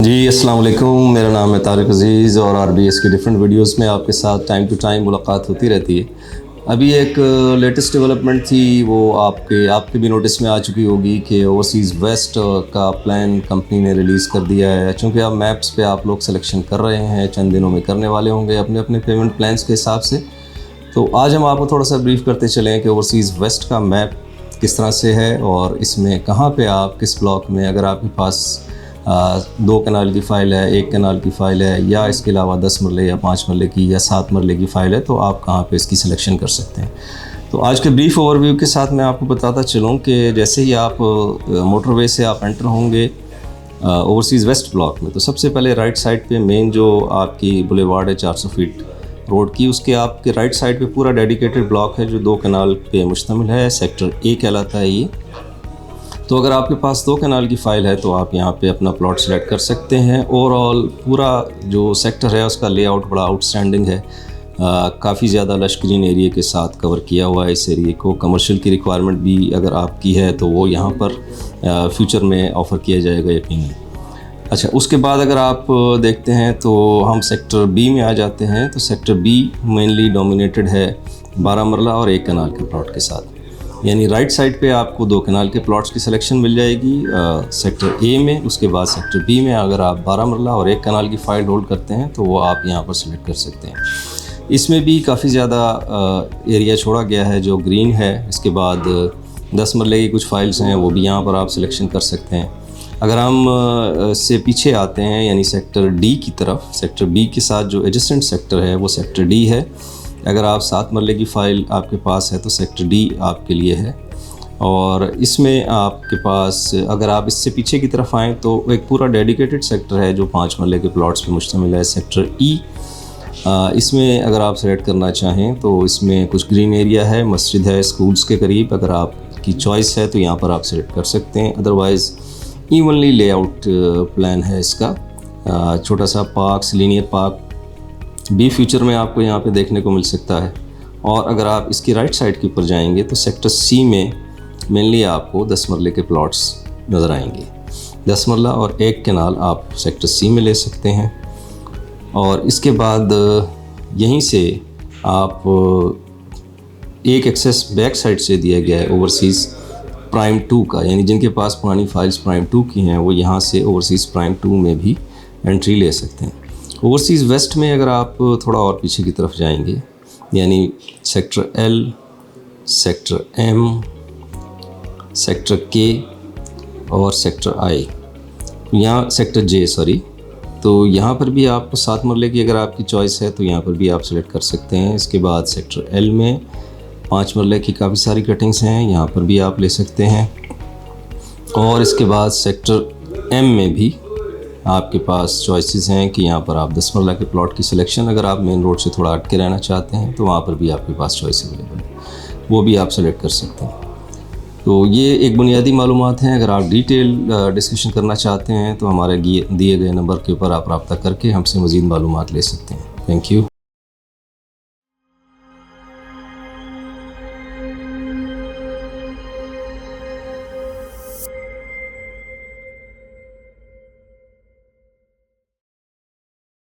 जी अस्सलाम वालेकुम, मेरा नाम है तारिक अज़ीज़ और आरबीएस की डिफरेंट वीडियोस में आपके साथ टाइम टू टाइम मुलाकात होती रहती है। अभी एक लेटेस्ट डेवलपमेंट थी, वो आपके भी नोटिस में आ चुकी होगी कि ओवरसीज़ वेस्ट का प्लान कंपनी ने रिलीज़ कर दिया है। चूँकि अब मैप्स पे आप लोग सिलेक्शन कर रहे हैं, चंद दिनों में करने वाले होंगे अपने अपने पेमेंट प्लान्स के हिसाब से। तो आज हम आपको थोड़ा सा ब्रीफ करते चलें कि ओवरसीज़ वेस्ट का मैप किस तरह से है और इसमें कहाँ पे आप किस ब्लॉक में, अगर आपके पास 2 कनाल की फ़ाइल है, 1 कनाल की फ़ाइल है, या इसके अलावा 10 मरले या 5 मरले की या 7 मरले की फ़ाइल है, तो आप कहाँ पे इसकी सिलेक्शन कर सकते हैं। तो आज के ब्रीफ ओवरव्यू के साथ मैं आपको बताता चलूँ कि जैसे ही आप मोटरवे से आप एंटर होंगे ओवरसीज़ वेस्ट ब्लॉक में, तो सबसे पहले राइट साइड पे मेन जो आपकी बुलेवार्ड है 400 फीट रोड की, उसके आपके राइट साइड पे पूरा डेडिकेटेड ब्लॉक है जो 2 कनाल पे मुश्तमिल है। सेक्टर ए कहलाता है ये। तो अगर आपके पास 2 कनाल की फ़ाइल है तो आप यहाँ पे अपना प्लॉट सेलेक्ट कर सकते हैं। ओवरऑल पूरा जो सेक्टर है उसका लेआउट बड़ा आउटस्टैंडिंग है, काफ़ी ज़्यादा लश ग्रीन एरिया के साथ कवर किया हुआ है इस एरिए को। कमर्शियल की रिक्वायरमेंट भी अगर आपकी है तो वो यहाँ पर फ्यूचर में ऑफ़र किया जाएगा यकीनन। अच्छा, उसके बाद अगर आप देखते हैं तो हम सेक्टर बी में आ जाते हैं। तो सेक्टर बी मेनली डोमिनेटेड है 12 मरला और 1 कनाल के प्लॉट के साथ, यानी राइट साइड पे आपको 2 कनाल के प्लॉट्स की सिलेक्शन मिल जाएगी सेक्टर ए में। उसके बाद सेक्टर बी में अगर आप 12 मरला और 1 कनाल की फ़ाइल होल्ड करते हैं तो वो आप यहाँ पर सिलेक्ट कर सकते हैं। इसमें भी काफ़ी ज़्यादा एरिया छोड़ा गया है जो ग्रीन है। इसके बाद 10 मरले की कुछ फाइल्स हैं, वो भी यहाँ पर आप सिलेक्शन कर सकते हैं। अगर हम से पीछे आते हैं यानी सेक्टर डी की तरफ, सेक्टर बी के साथ जो एडजेसेंट सेक्टर है वो सेक्टर डी है। अगर आप 7 मरले की फ़ाइल आपके पास है तो सेक्टर डी आपके लिए है। और इसमें आपके पास अगर आप इससे पीछे की तरफ आएँ तो एक पूरा डेडिकेटेड सेक्टर है जो 5 मरले के प्लॉट्स पे मुश्तमिल है, सेक्टर ई। इसमें अगर आप सेलेक्ट करना चाहें तो इसमें कुछ ग्रीन एरिया है, मस्जिद है स्कूल्स के करीब। अगर आपकी चॉइस है तो यहाँ पर आप सेलेक्ट कर सकते हैं। अदरवाइज़ इवनली लेआउट प्लान है इसका। छोटा सा पार्क्स, लीनियर पार्क भी फ्यूचर में आपको यहाँ पे देखने को मिल सकता है। और अगर आप इसकी राइट साइड के ऊपर जाएंगे तो सेक्टर सी में मेनली आपको 10 मरले के प्लॉट्स नज़र आएंगे। 10 मरला और 1 कनाल आप सेक्टर सी में ले सकते हैं। और इसके बाद यहीं से आप एक एक्सेस बैक साइड से दिया गया है ओवरसीज़ प्राइम 2 का, यानी जिनके पास पुरानी फाइल्स प्राइम 2 की हैं वो यहाँ से ओवरसीज़ प्राइम 2 में भी एंट्री ले सकते हैं। ओवरसीज़ वेस्ट में अगर आप थोड़ा और पीछे की तरफ जाएंगे यानी sector L, sector M, sector K और सेक्टर आई, यहाँ सेक्टर जे सॉरी, तो यहाँ पर भी आपको 7 मरले की अगर आपकी चॉइस है तो यहाँ पर भी आप सेलेक्ट कर सकते हैं। इसके बाद सेक्टर एल में 5 मरले की काफ़ी सारी कटिंग्स हैं, यहाँ पर भी आप ले सकते हैं। और इसके बाद सेक्टर एम में भी आपके पास चॉइसेस हैं कि यहाँ पर आप 10 मरला के प्लॉट की सिलेक्शन, अगर आप मेन रोड से थोड़ा हट के रहना चाहते हैं तो वहाँ पर भी आपके पास चॉइस अवेलेबल है, वो भी आप सेलेक्ट कर सकते हैं। तो ये एक बुनियादी मालूमात हैं। अगर आप डिटेल डिस्कशन करना चाहते हैं तो हमारे दिए गए नंबर के ऊपर आप रब्ता करके हमसे मज़ीद मालूमात ले सकते हैं। Thank you.